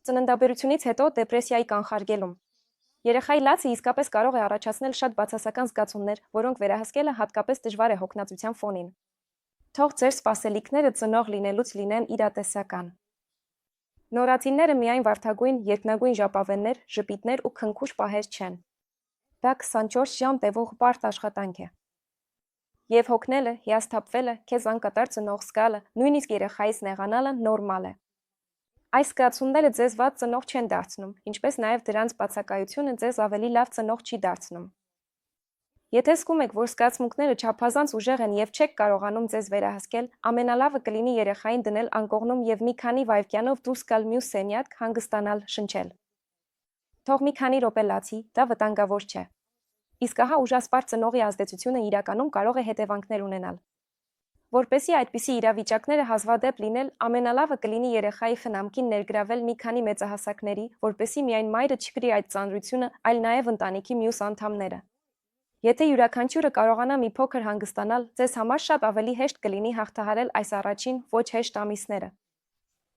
Ծննդաբերությունից հետո դեպրեսիայի կանխարգելում։ Երեխայի լացը իսկապես կարող է առաջացնել շատ բացասական զգացումներ, որոնք վերահսկելը հատկապես դժվար է հոգնածության ֆոնին։ Թող ձեր սպասելիքները ծնող լինելուց լինեն իրատեսական։ Նորածինները միայն վարդագույն, երկնագույն ժապավեններ, ժպիտներ ու քնքուշ պահեր չեն։ Դա 24 ժամ տևող բարդ աշխատանք է։ Եվ հոգնելը, հիասթափվելը, քեզ անկատար ծնող զգալը, նույնիսկ երեխայից նեղանալը նորմալ է։ Այս զգացումները ձեզ վատ ծնող չեն դարձնում, ինչպես նաև դրանց բացակայությունը ձեզ ավելի լավ ծնող չի դարձնում։ Եթե զգում եք, որ զգացմունքները չափազանց ուժեղ են և չեք կարողանում ձեզ վերահսկել, ամենալավը կլինի երեխային դնել անկողնում և մի քանի վայրկյանով դուրս գալ մյուս սենյակ, հանգստանալ, շնչել։ Թող մի քանի րոպե լացի, դա վտանգավոր չէ։ Իսկ ահա ուժասպառ ծնողի ազդեցությունը իրականում կարող է հետևանքներ ունենալ։ Որպեսզի այդպիսի իրավիճակները հազվադեպ լինել, ամենալավը կլինի երեխայի խնամքին ներգրավել մի քանի մեծահասակների, որպեսզի միայն մայրը չկրի այդ ծանրությունը, այլ նաև ընտանիքի մյուս անդամները։ Եթե յուրաքանչյուրը կարողանա մի փոքր հանգստանալ, ձեզ համար շատ ավելի հեշտ կլինի հաղթահարել այս առաջին ոչ հեշտ ամիսները։